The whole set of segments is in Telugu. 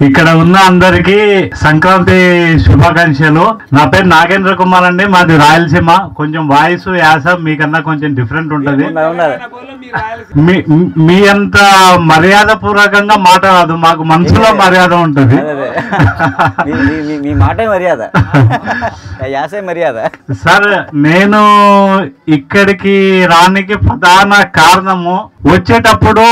ఇక్కడ ఉన్న అందరికి సంక్రాంతి శుభాకాంక్షలు. నా పేరు నాగేంద్ర కుమార్ అండి, మాది రాయలసీమ. కొంచెం వాయిస్ యాస మీకన్నా కొంచెం డిఫరెంట్ ఉంటది. మీ అంత మర్యాద పూర్వకంగా మాట రాదు, మాకు మనసులో మర్యాద ఉంటది. మీ మాట మర్యాద, యాసే మర్యాద. సార్, నేను ఇక్కడికి రానికి ప్రధాన కారణము వచ్చేటప్పుడు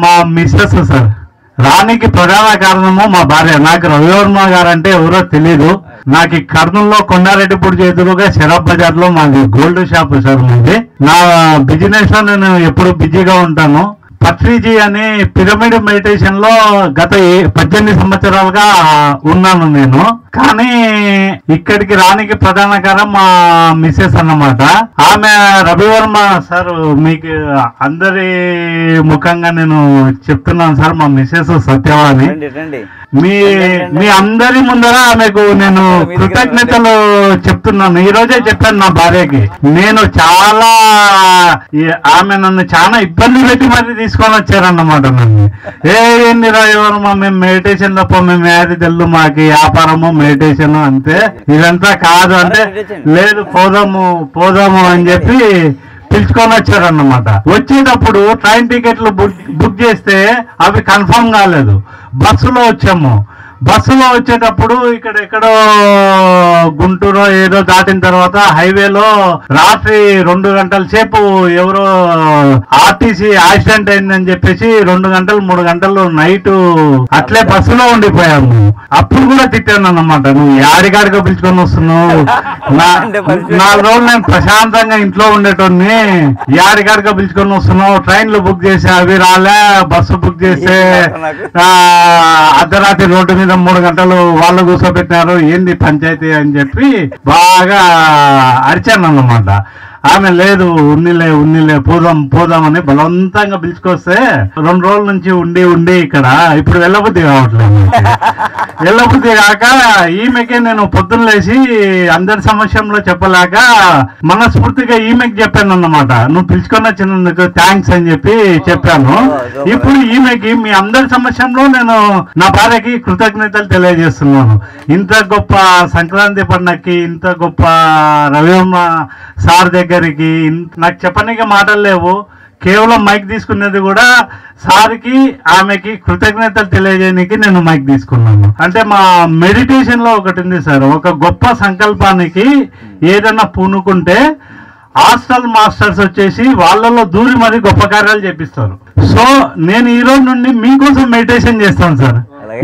మా మిస్సెస్ సార్. రానికి ప్రధాన కారణము మా భార్య. నాకు రవివర్మ గారు అంటే ఎవరో తెలీదు. నాకు ఈ కర్నూలులో కొండారెడ్డిపూడి ఎదురుగా షరాబ్ బజార్ లో మాది గోల్డ్ షాప్ సార్. మాది నా బిజినెస్ లో నేను ఎప్పుడు బిజీగా ఉంటాను. పత్రిజీ అని పిరమిడ్ మెడిటేషన్ లో గత 18 సంవత్సరాలుగా ఉన్నాను నేను. కానీ ఇక్కడికి రానికి ప్రధాన కారణం మా మిస్సెస్ అన్నమాట. ఆమె రవివర్మ సార్, మీకు అందరి ముఖంగా నేను చెప్తున్నాను సార్, మా మిస్సెస్ సత్యవాణి. మీ అందరి ముందర ఆమెకు నేను కృతజ్ఞతలు చెప్తున్నాను. ఈ రోజే చెప్పాను నా భార్యకి. నేను చాలా ఆమె నన్ను చాలా ఇబ్బంది పెట్టి మరి తీసుకొని వచ్చారన్నమాట. నన్ను ఏంది రవివర్మ, మేము మెడిటేషన్ తప్ప మేము ఏది తెలుసు, మాకు వ్యాపారము మెడిటేషన్ అంతే, ఇదంతా కాదు అంటే, లేదు పోదాము అని చెప్పి పిలుచుకొని వచ్చారన్నమాట. వచ్చేటప్పుడు ట్రైన్ టికెట్లు బుక్ చేస్తే అవి కన్ఫర్మ్ కాలేదు. బస్సులో వచ్చాము. బస్సులో వచ్చేటప్పుడు ఇక్కడ ఎక్కడో గుంటూరు ఏదో దాటిన తర్వాత హైవేలో రాత్రి 2 గంటల సేపు ఎవరో ఆర్టీసీ యాక్సిడెంట్ అయిందని చెప్పేసి 2 గంటలు 3 గంటలు నైట్ అట్లే బస్సులో ఉండిపోయాము. అప్పుడు కూడా తిట్టాను అన్నమాట, నువ్వు యాడిగాడిగా పిలుచుకొని వస్తున్నావు, 4 రోజులు నేను ప్రశాంతంగా ఇంట్లో ఉండేటోని యాడిగాడిగా పిలుచుకొని వస్తున్నావు, ట్రైన్లు బుక్ చేసి అవి రాలే, బస్సు బుక్ చేస్తే అర్ధరాత్రి రోడ్డు మీద 3 గంటలు వాళ్ళు కూర్చోబెట్టినారు, ఏంది పంచాయతీ అని చెప్పి బాగా అరిచాను అన్నమాట. ఆమె లేదు ఉన్నిలే పోదామని బలవంతంగా పిలుచుకొస్తే 2 రోజుల నుంచి ఉండి ఇక్కడ ఇప్పుడు వెళ్ళబుద్ధి కావట్లేదు. వెళ్ళబుద్ధి కాక ఈమెకే నేను పొద్దున్న లేచి అందరి సమక్షంలో చెప్పలేక మనస్ఫూర్తిగా ఈమెకి చెప్పాను అన్నమాట. నువ్వు పిలుచుకొని వచ్చినందుకు థ్యాంక్స్ అని చెప్పి చెప్పాను. ఇప్పుడు ఈమెకి మీ అందరి సమక్షంలో నేను నా భార్యకి కృతజ్ఞతలు తెలియజేస్తున్నాను. ఇంత గొప్ప సంక్రాంతి పండగకి, ఇంత గొప్ప రవివర్మ సార్ దగ్గరికి నాకు చెప్పడానికి మాటలు లేవు. కేవలం మైక్ తీసుకునేది కూడా సార్కి ఆమెకి కృతజ్ఞతలు తెలియజేయడానికి నేను మైక్ తీసుకున్నాను. అంటే మా మెడిటేషన్ లో ఒకటి ఉంది సార్, ఒక గొప్ప సంకల్పానికి ఏదైనా పూనుకుంటే హాస్టల్ మాస్టర్స్ వచ్చేసి వాళ్ళలో దూరి మరి గొప్ప కార్యాలు చేపిస్తారు. సో నేను ఈ రోజు నుండి మీకోసం మెడిటేషన్ చేస్తాను సార్.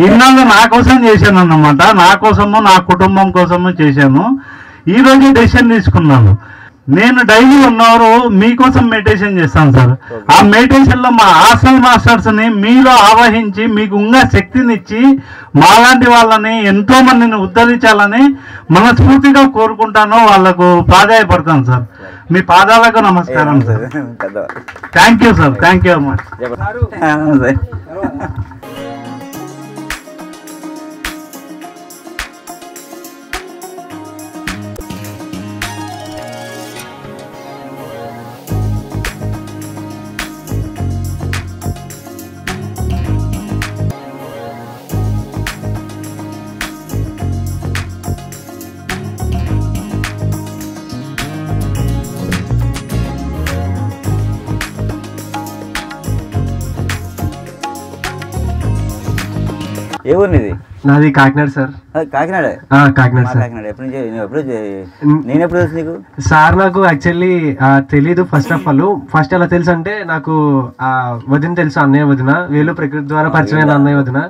ఇన్నాళ్ళు నా కోసం చేశాను అన్నమాట, నా కోసము నా కుటుంబం కోసము చేశాను. ఈ రోజు డెసిషన్ తీసుకున్నాను, నేను డైలీ 1 అవర్ మీకోసం మెడిటేషన్ చేస్తాను సార్. ఆ మెడిటేషన్ లో మా హాస్టల్ మాస్టర్స్ ని మీలో ఆవహించి మీకు ఇంకా శక్తినిచ్చి మాలాంటి వాళ్ళని ఎంతో మందిని ఉద్ధరించాలని మనస్ఫూర్తిగా కోరుకుంటాను. వాళ్ళకు ప్రాధాయపడతాను సార్. మీ పాదాలకు నమస్కారం sir. Thank you sir, thank you much. ఏ ఊరు నీది? నాది కాకినాడ సార్. కాకినాడ? కాకినాడ సార్. నేను ఎప్పుడు తెలుసు నీకు? సార్ నాకు యాక్చువల్లీ తెలీదు. ఫస్ట్ ఎలా తెలుసు అంటే, నాకు వదిన తెలుసు, అన్నయ్య వదిన. వీళ్ళు ప్రకృతి ద్వారా పరిచయమైన అన్నయ్య వదిన.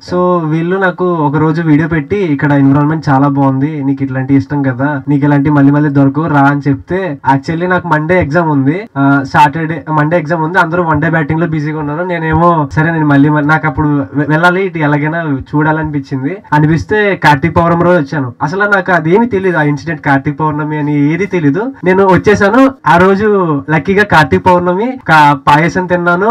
సో వీళ్ళు నాకు ఒక రోజు వీడియో పెట్టి, ఇక్కడ ఎన్విరాన్మెంట్ చాలా బాగుంది, నీకు ఇట్లాంటి ఇష్టం కదా, నీకు ఇలాంటి మళ్ళీ దొరకవు రా అని చెప్తే, యాక్చువల్లీ నాకు మండే ఎగ్జామ్ ఉంది, మండే ఎగ్జామ్ ఉంది. అందరూ 1 డే బ్యాటింగ్ లో బిజీగా ఉన్నారు. నేనేమో సరే నేను మళ్ళీ నాకు అప్పుడు వెళ్ళాలి, ఇటు ఎలాగైనా అనిపిస్తే కార్తీక పౌర్ణమి రోజు వచ్చాను. అసలు నాకు అదేమి తెలియదు, ఆ ఇన్సిడెంట్ కార్తీక పౌర్ణమి అని ఏది తెలీదు. నేను వచ్చేసాను. ఆ రోజు లక్కీగా కార్తీక పౌర్ణమి, పాయసం తిన్నాను.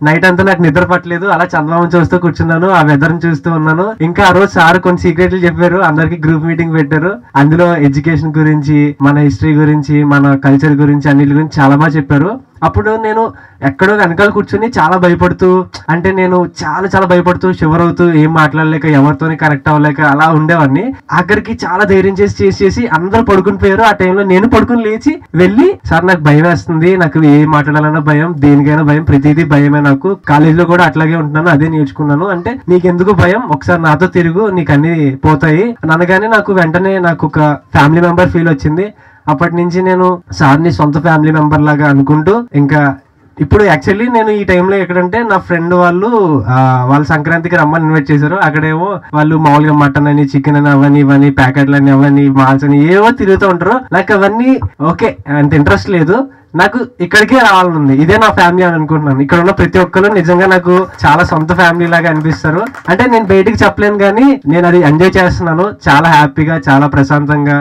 నైట్ అంతా నాకు నిద్ర పట్టలేదు, అలా చంద్రమామ చూస్తూ కూర్చున్నాను, ఆ వెదర్ చూస్తూ ఉన్నాను. ఇంకా ఆ రోజు సార్ కొన్ని సీక్రెట్లు చెప్పారు, అందరికి గ్రూప్ మీటింగ్ పెట్టారు. అందులో ఎడ్యుకేషన్ గురించి, మన హిస్టరీ గురించి, మన కల్చర్ గురించి, అన్నిటి గురించి చాలా బాగా చెప్పారు. అప్పుడు నేను ఎక్కడో వెనకాల కూర్చుని చాలా భయపడుతూ, అంటే నేను చాలా చాలా భయపడుతూ షివర్ అవుతూ ఏం మాట్లాడలేక ఎవరితోని కనెక్ట్ అవ్వలేక అలా ఉండేవాడిని. ఆఖరికి చాలా ధైర్యం చేసి అందరూ పడుకుని పోయారు. ఆ టైంలో నేను పడుకుని లేచి వెళ్ళి, సార్ నాకు భయం వేస్తుంది, నాకు ఏం మాట్లాడాలన్నా భయం, దేనికైనా భయం, ప్రతిదీ భయమే నాకు, కాలేజీలో కూడా అట్లాగే ఉంటున్నాను, అదే నేర్చుకున్నాను అంటే నీకెందుకు భయం, ఒకసారి నాతో తిరుగు, నీకు అన్ని పోతాయి అనగానే నాకు వెంటనే నాకు ఒక ఫ్యామిలీ మెంబర్ ఫీల్ వచ్చింది. అప్పటి నుంచి నేను సార్ని సొంత ఫ్యామిలీ మెంబర్ లాగా అనుకుంటూ, ఇంకా ఇప్పుడు యాక్చువల్లీ నేను ఈ టైంలో ఎక్కడంటే నా ఫ్రెండ్ వాళ్ళు సంక్రాంతికి రమ్మని ఇన్వైట్ చేశారు. అక్కడేమో వాళ్ళు మామూలుగా మటన్ అని, చికెన్ అని, అవన్నీ ఇవన్నీ ప్యాకెట్లు అని, అవన్నీ మాల్స్ అని ఏవో తిరుగుతూ ఉంటారు. నాకు అవన్నీ ఓకే అంత ఇంట్రెస్ట్ లేదు, నాకు ఇక్కడికే రావాలనుంది, ఇదే నా ఫ్యామిలీ అని అనుకుంటున్నాను. ఇక్కడ ఉన్న ప్రతి ఒక్కరు నిజంగా నాకు చాలా సొంత ఫ్యామిలీ లాగా అనిపిస్తారు. అంటే నేను బయటికి చెప్పలేను కానీ నేను అది ఎంజాయ్ చేస్తున్నాను, చాలా హ్యాపీగా, చాలా ప్రశాంతంగా,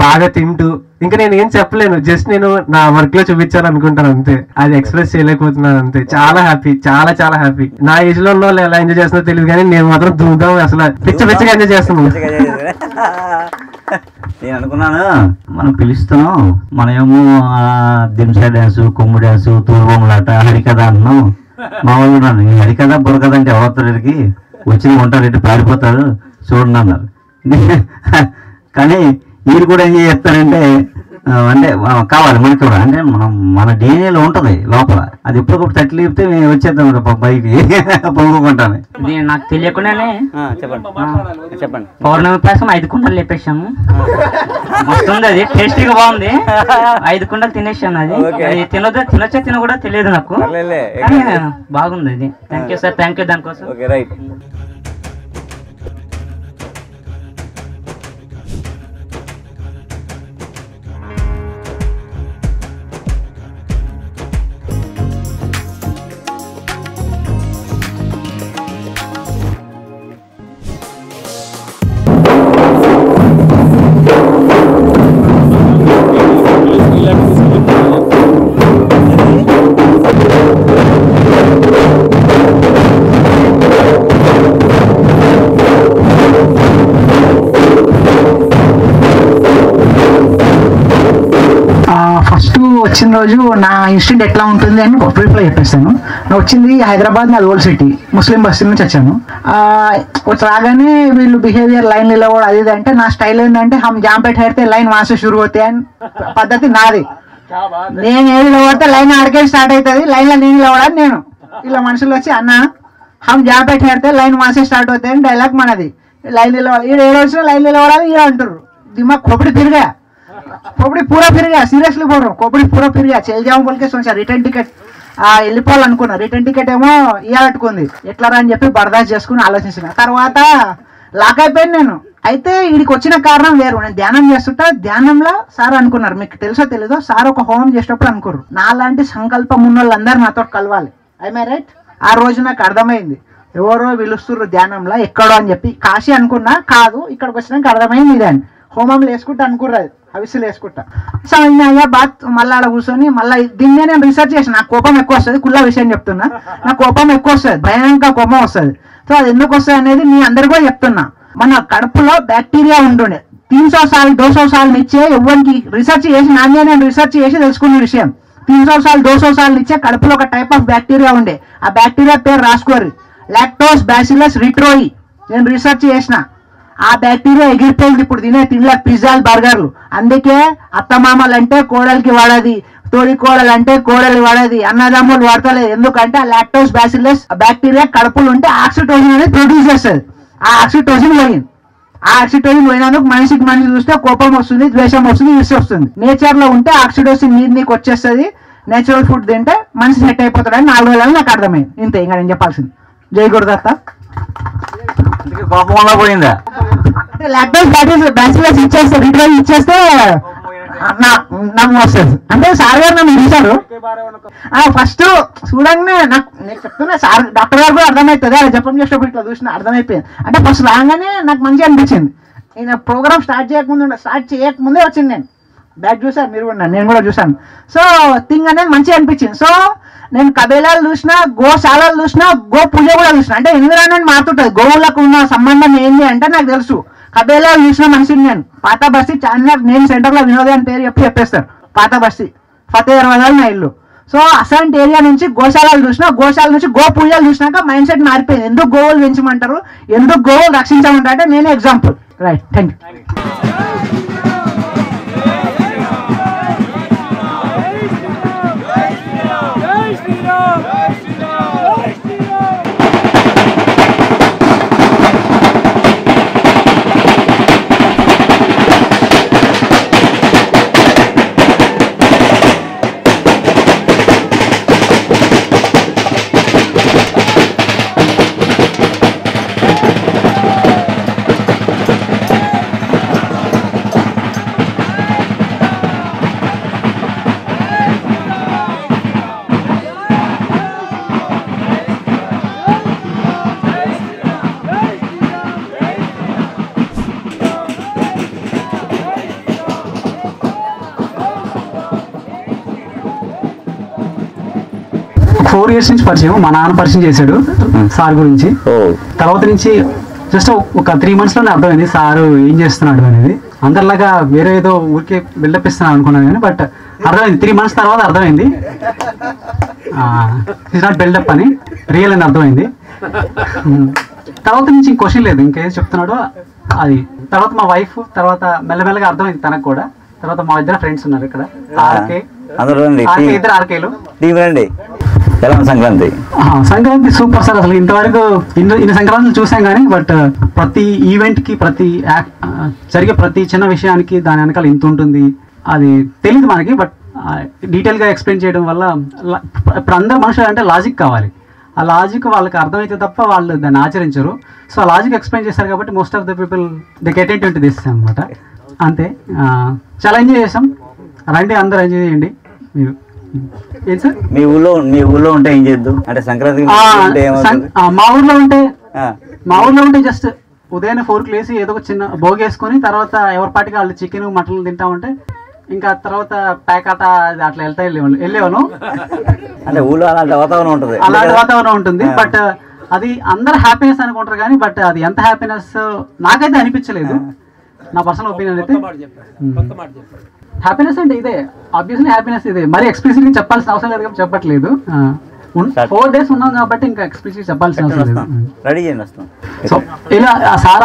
బాగా తింటూ. ఇంకా నేను ఏం చెప్పలేను, జస్ట్ నేను నా వర్క్ లో చూపించాను అనుకుంటాను అంతే, అది ఎక్స్ప్రెస్ చేయలేకపోతున్నాను అంతే. చాలా హ్యాపీ, చాలా చాలా హ్యాపీ. నా ఏజ్ లో ఉన్న వాళ్ళు ఎలా ఎంజాయ్ చేస్తున్నారో తెలియదు కానీ నేను మాత్రం ధూమ్ధాం అసలు పిచ్చగా ఎంజాయ్ చేస్తున్నాను. నేను అనుకున్నాను మనం పిలుస్తున్నాం, మనమేమో దింసా డ్యాన్సు, కొమ్ము డ్యాన్సు, తూరుబొమ్మలాట, హరికథ అన్నాం. మా వాళ్ళు ఉన్నాను, ఈ హరికథ బుర్రకథ అంటే ఎవరికి వచ్చిన ఉంటారు, పారిపోతారు చూడండి అన్నారు. కానీ వీరు కూడా ఏం చేస్తారంటే అంటే కావాలి మనకి కూడా, అంటే మన డిఎన్ఏలో ఉంటది లోపల, అది ఎప్పటికప్పుడు తట్టి లేపితే మేము వచ్చేద్దాం బయటికి పొంగుకుంటాను. నాకు తెలియకుండానే చెప్పండి. పౌర్ణమి పాయసం 5 కుండలు లేపేసాము. వస్తుంది, అది టేస్టీగా బాగుంది. 5 కుండలు తినేసాను. అది తినొచ్చా తిన కూడా తెలియదు నాకు, బాగుంది అది. Thank you sir, thank you దానికోసం. వచ్చిన రోజు నా ఇన్స్టిట్యూట్ ఎట్లా ఉంటుంది అని బ్రీఫ్లో చెప్పేస్తాను. వచ్చింది హైదరాబాద్, నాది ఓల్డ్ సిటీ, ముస్లిం బస్తీ నుంచి వచ్చాను. రాగానే వీళ్ళు బిహేవియర్ లైన్ నిలవడం అది ఇది అంటే, నా స్టైల్ ఏంటంటే హమ్ జామ్ పే ఠహర్తే లైన్ వాసే షురు అవుతాయి అని పద్ధతి నాది. నేను ఏది నిలబడితే లైన్ ఆడికే స్టార్ట్ అవుతుంది, లైన్లో నేను నిలవడానికి నేను. ఇలా మనుషులు వచ్చి అన్న హమ్ జామ్ పే ఠహర్తే లైన్ వాసే స్టార్ట్ అవుతాయి అని డైలాగ్ మనది. లైన్ నిలవాలి, ఈడ ఏ రోజు లైన్ నిలవడాలి ఇలా అంటారు. దిమాగ్ खोपड़ी फिर गया, खोपड़ी पूरा फिर गया, सीरियसली बोल रहा हूँ, खोपड़ी पूरा फिर गया. चल जाऊँ बोल के सोचा, రిటర్న్ టికెట్ వెళ్ళిపోవాలనుకున్నా, రిటర్న్ టికెట్ ఏమో ఇవ్వాలట్టుకుంది. ఎట్లా రా అని చెప్పి బర్దాష్ చేసుకుని ఆలోచించిన తర్వాత లాక్ అయిపోయింది నేను. అయితే వీడికి వచ్చిన కారణం వేరు. నేను ధ్యానం చేస్తుంటా, ధ్యానంలో సార్ అనుకున్నారు, మీకు తెలుసో తెలీదో, సార్ ఒక హోమం చేసేటప్పుడు అనుకోరు నాలాంటి సంకల్పం ఉన్న వాళ్ళందరూ నాతో కలవాలి. I right? ఆ రోజు నాకు అర్థమైంది, ఎవరో పిలుస్తుర్రు ధ్యానంలో ఎక్కడో అని చెప్పి. కాశీ అనుకున్నా, కాదు ఇక్కడికి వచ్చినాక అర్థమైంది ఇదే అని. హోమంలో వేసుకుంటా అనుకుర్రది, హవిస్సులు వేసుకుంటా. సో అయ్యా బాత్ మళ్ళీ ఆడ కూర్చొని మళ్ళీ దీన్నే నేను రీసెర్చ్ చేసిన. నాకు కోపం ఎక్కువ వస్తుంది, కుళ్ళ విషయం చెప్తున్నా, నాకు కోపం ఎక్కువ వస్తుంది, భయంకర కోపం వస్తుంది. సో అది ఎందుకు వస్తుంది అనేది మీ అందరికీ కూడా చెప్తున్నా. మన కడుపులో బ్యాక్టీరియా ఉంటుండే 300 సార్లు 200 సార్లు ఇచ్చే, ఎవరికి రీసెర్చ్ చేసి నాన్నే నేను రీసెర్చ్ చేసి తెలుసుకున్న విషయం. 300 సార్లు 200 సార్లు ఇచ్చే కడుపులో ఒక టైప్ ఆఫ్ బ్యాక్టీరియా ఉండే. ఆ బ్యాక్టీరియా పేరు రాసుకోరు, లాక్టోస్ బ్యాసిలస్ రిట్రోయి. నేను రీసెర్చ్ చేసిన. ఆ బ్యాక్టీరియా ఎగిరిపోయింది ఇప్పుడు తినే తిండ్ల పిజ్జాలు, బర్గర్లు. అందుకే అత్తమామలు అంటే కోడలికి వాడది, తోడి కోడలు అంటే కోడలి వాడది, అన్నదమ్ములు వాడతలేదు. ఎందుకంటే ఆ లాక్టోస్ బ్యాసిలస్ బ్యాక్టీరియా కడుపులు ఉంటే ఆక్సిటోసిన్ అనేది ప్రొడ్యూస్ చేస్తుంది. ఆ ఆక్సిటోసిన్ పోయింది. ఆ ఆక్సిటోసిన్ పోయినందుకు మనిషికి మనిషి చూస్తే కోపం వస్తుంది, ద్వేషం వస్తుంది, ఈర్ష్య వస్తుంది. నేచర్ లో ఉంటే ఆక్సిటోసిన్ నీకు వచ్చేస్తుంది. నేచురల్ ఫుడ్ తింటే మనిషి సెట్ అయిపోతాడని 4 రోజులు నాకు అర్థమైంది. ఇంతే, ఇంకా నేను చెప్పాల్సింది. జై గురుదత్త. కోపం వల్ల పోయిందా? లాక్టోస్ బ్యాసిలస్ ఇచ్చేస్తే, రిట్రోల్ ఇచ్చేస్తే నాకు వస్తుంది. అంటే సార్ గారు నన్ను చూశారు ఫస్ట్ చూడంగానే, నాకు నేను చెప్తున్నా, సార్ డాక్టర్ గారు కూడా అర్థమవుతుంది, అలా జపం చేసేటప్పుడు ఇట్లా చూసిన అర్థమైపోయింది. అంటే ఫస్ట్ రాగానే నాకు మంచిగా అనిపించింది. నేను ప్రోగ్రామ్ స్టార్ట్ చేయకముందే వచ్చింది. నేను బ్యాక్ చూసాను, మీరు కూడా, నేను కూడా చూసాను. సో థింగ్ అనేది మంచిగా అనిపించింది. సో నేను కబేలాలు చూసినా, గోశాలలు చూసినా, గో పూజ కూడా చూసిన. అంటే ఎన్విరాన్మెంట్ మారుతుంటుంది. గోవులకు ఉన్న సంబంధం ఏంటి అంటే నాకు తెలుసు. కబేలాలు చూసిన మనిషిని నేను. పాత బస్తీ చార్మినార్ నేను సెంటర్లో వినోద్ అని పేరు చెప్పేస్తారు. పాత బస్తీ ఫతేహ్ దర్వాజా నా ఇల్లు. సో అసలు ఏరియా నుంచి గోశాలలు చూసినా, గోశాల నుంచి గో పూజలు చూసినాక మైండ్ సెట్ మారిపోయింది. ఎందుకు గోవులు పెంచమంటారు, ఎందుకు గోవులు రక్షించమంటారు అంటే నేనే example. Right, thank you. Four years నుంచి పరిచయం, మా నాన్న పరిచయం చేశాడు సార్ గురించి. తర్వాత నుంచి జస్ట్ ఒక 3 monthsలోనే అర్థమైంది సారు ఏం చేస్తున్నాడు అనేది. అందరిలాగా వేరే ఏదో ఊరికే బిల్డప్ ఇస్తున్నాను అనుకున్నాను కానీ బట్ అర్థమైంది 3 months తర్వాత అర్థమైంది ఇట్స్ నాట్ బిల్డప్ అని, రియల్ అని అర్థమైంది. తర్వాత నుంచి క్వశ్చన్ లేదు, ఇంకేం చెప్తున్నాడో అది. తర్వాత మా వైఫ్, తర్వాత మెల్లమెల్లగా అర్థమైంది తనకు కూడా. తర్వాత మా ఇద్దరు ఫ్రెండ్స్ ఉన్నారు ఇక్కడ, ఇద్దరు ఆర్కేలు. Sankranti super sir. అసలు ఇంతవరకు ఇన్ని సంక్రాంతులు చూసాం కానీ బట్ ప్రతి ఈవెంట్కి, జరిగే ప్రతి చిన్న విషయానికి దాని వెనకాల ఇంత ఉంటుంది అది తెలియదు మనకి. బట్ డీటెయిల్గా ఎక్స్ప్లెయిన్ చేయడం వల్ల ఇప్పుడు అందరు మనుషులు అంటే లాజిక్ కావాలి, ఆ లాజిక్ వాళ్ళకి అర్థమైతే తప్ప వాళ్ళు దాన్ని ఆచరించరు. సో ఆ లాజిక్ ఎక్స్ప్లెయిన్ చేశారు కాబట్టి most of the people they get it into this అనమాట. అంతే, చాలా ఎంజాయ్ చేసాం. రండి అందరూ ఎంజాయ్ చేయండి. మీరు ఏం సార్ మీ ఊళ్ళో ఉంటే ఏం చేద్దాం అంటే సంక్రాంతి మా ఊర్లో ఉంటే జస్ట్ ఉదయాన్నే 4కి లేసి ఏదో ఒక చిన్న భోగి వేసుకొని తర్వాత ఎవరి పాటికి వాళ్ళు చికెన్ మటన్ తింటా ఉంటే ఇంకా తర్వాత ప్యాకాట అట్లా వెళ్ళేవాను. అంటే ఊళ్ళో అలాంటి వాతావరణం ఉంటుంది. బట్ అది అందరు హ్యాపీనెస్ అనుకుంటారు కానీ బట్ అది ఎంత హ్యాపీనెస్ నాకైతే అనిపించలేదు. నా పర్సనల్ ఒపీనియన్ అయితే హ్యాపీనెస్ అంటే ఇదే, ఆబ్వియస్లీ హ్యాపీనెస్ ఇదే. మరి ఎక్స్ప్రెసివ్గా చెప్పాల్సిన అవసరం లేదు కాబట్టి చెప్పట్లేదు. 4 days ఉన్నాం కాబట్టి ఇంకా ఎక్స్ప్రెసివ్ చెప్పాల్సిన అవసరం లేదు. సో ఇలా సార్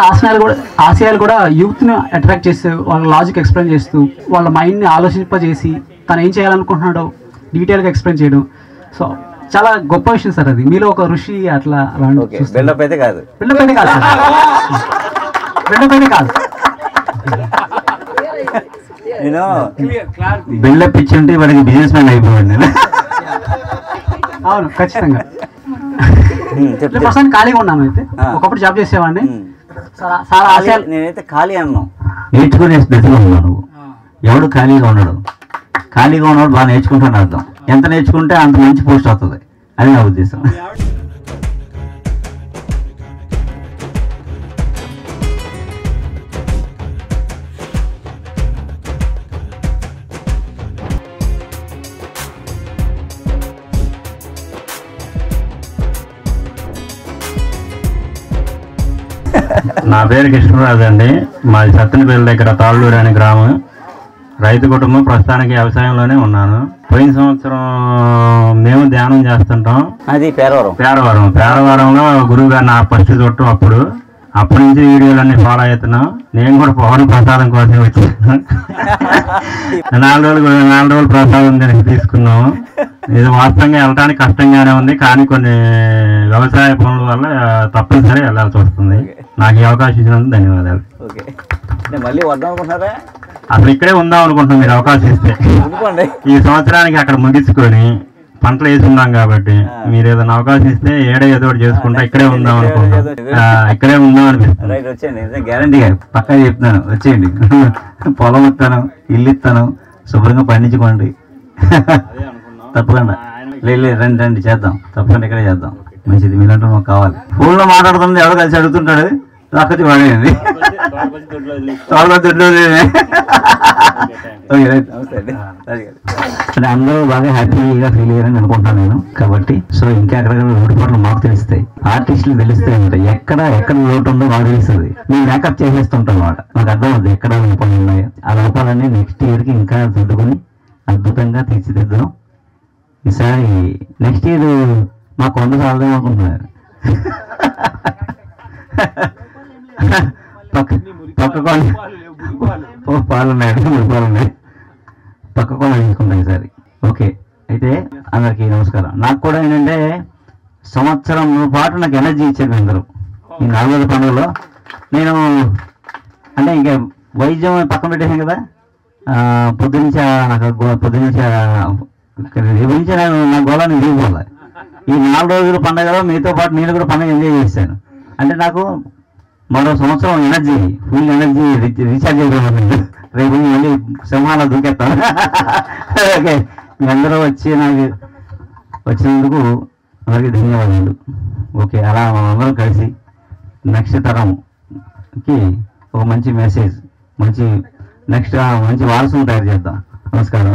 ఆశయాలు కూడా యూత్ని అట్రాక్ట్ చేస్తూ వాళ్ళ లాజిక్ ఎక్స్ప్లెయిన్ చేస్తూ వాళ్ళ మైండ్ని ఆలోచింపజేసి తను ఏం చేయాలనుకుంటున్నాడో డీటెయిల్గా ఎక్స్ప్లెయిన్ చేయడం. సో చాలా గొప్ప విషయం సార్ అది. మీలో ఒక ఋషి అట్లా బిల్డప్ అయితే కాదు నేను బిల్డప్ ఇచ్చి ఉంటే వాడికి బిజినెస్ మ్యాన్ అయిపోయాడు నేను. అవును, ఖచ్చితంగా. ప్రస్తుతానికి ఖాళీగా ఉన్నాను. అయితే ఒకప్పుడు జాబ్ చేసేవాడిని. నేనైతే ఖాళీ అన్నాను, నేర్చుకునే దశలో ఉన్నాను. ఎవడు ఖాళీగా ఉన్నాడు, ఖాళీగా ఉన్నాడు బాగా నేర్చుకుంటాను అర్థం. ఎంత నేర్చుకుంటే అంత మంచి పోస్ట్ అవుతుంది, అది నా ఉద్దేశం. నా పేరు కృష్ణరాజు అండి. మాది సత్తెనపల్లి దగ్గర తాళ్ళూరు అనే గ్రామం. రైతు కుటుంబం. ప్రస్తుతానికి వ్యవసాయంలోనే ఉన్నాను. పోయిన సంవత్సరం మేము ధ్యానం చేస్తుంటాం. అది పేరవరంలో గురువు గారు నా ఫస్ట్ చూడటం. అప్పటి నుంచి వీడియోలన్నీ ఫాలో అవుతున్నాం. నేను కూడా పవన్ ప్రసాదం కోసం వచ్చాను. 4 రోజులు ప్రసాదం తీసుకున్నాము. ఇది వాస్తవంగా వెళ్ళడానికి కష్టంగానే ఉంది, కానీ కొన్ని వ్యవసాయ పనుల వల్ల తప్పనిసరి వెళ్ళాల్సి వస్తుంది. నాకు ఈ అవకాశం ఇచ్చినందుకు ధన్యవాదాలు. అసలు ఇక్కడే ఉందాం అనుకుంటున్నాం, మీరు అవకాశం ఇస్తే. ఈ సంవత్సరానికి అక్కడ ముగించుకొని పంటలు వేసి ఉన్నాం కాబట్టి మీరు ఏదైనా అవకాశం ఇస్తే ఏదో ఒకటి చేసుకుంటా ఇక్కడే ఉందాం అనుకుంటున్నాం. ఇక్కడే ఉందాం అనిపిస్తుంది. గ్యారంటీగా పక్కా చెప్తున్నాను, వచ్చేయండి. పొలం ఇస్తాను, ఇల్లు ఇస్తాను, శుభ్రంగా పండించుకోండి. తప్పకుండా రండి చేద్దాం, తప్పకుండా ఇక్కడే చేద్దాం. మంచిది, మీరంటూ మాకు కావాలి. ఫోన్లో మాట్లాడుతుంది ఎవరు కలిసి అడుగుతుంటాడు, అక్కడి వాడేది అందరూ బాగా హ్యాపీగా ఫీల్ అయ్యారని అనుకుంటాను నేను. కాబట్టి సో ఇంకా ఎక్కడెక్కడ లోటుపాట్లు మాకు తెలుస్తాయి, ఆర్టిస్టులు తెలుస్తాయి ఉంటాయి. ఎక్కడ లోటు ఉందో మాకు తెలుస్తుంది. మేము మేకప్ చేసేస్తుంటాం అన్నమాట. మాకు అర్థం అవుతుంది ఎక్కడ లోపాలు ఉన్నాయో. ఆ లోపాలన్నీ నెక్స్ట్ ఇయర్కి ఇంకా సర్దుకొని అద్భుతంగా తీర్చిదిద్దాం. ఈసారి నెక్స్ట్ ఇయర్ మా కొండ చాలదాం అనుకుంటున్నారు. పక్క కొండ పాలు ఉన్నాయి, పాలు ఉన్నాయి, పక్క కొండ తీసుకుంటాం ఈసారి. ఓకే, అయితే అందరికీ నమస్కారం. నాకు కూడా ఏంటంటే సంవత్సరం పాటు నాకు ఎనర్జీ ఇచ్చారు అందరూ ఈ 4 రోజుల పండుగలో. నేను అంటే ఇంకా వైద్యం పక్కన పెట్టేసాను కదా, పొద్దునుంచి నాకు పొద్దునుంచి నా గోళాన్ని విరిగిపోవాలి. ఈ 4 రోజుల పండుగలో మీతో పాటు నేను కూడా పండుగ ఎంజాయ్ చేశాను. అంటే నాకు మరో సంవత్సరం ఎనర్జీ, ఫుల్ ఎనర్జీ రీఛార్జ్ అయిపోయింది. రేపు మళ్ళీ సింహాల దూకేస్తాను. ఓకే, మీ అందరూ వచ్చి నాకు వచ్చినందుకు అందరికీ ధన్యవాదాలు. ఓకే, అలా అందరం కలిసి నెక్స్ట్ తరంకి ఒక మంచి మెసేజ్, మంచి నెక్స్ట్ మంచి వారసును తయారు చేద్దాం. నమస్కారం.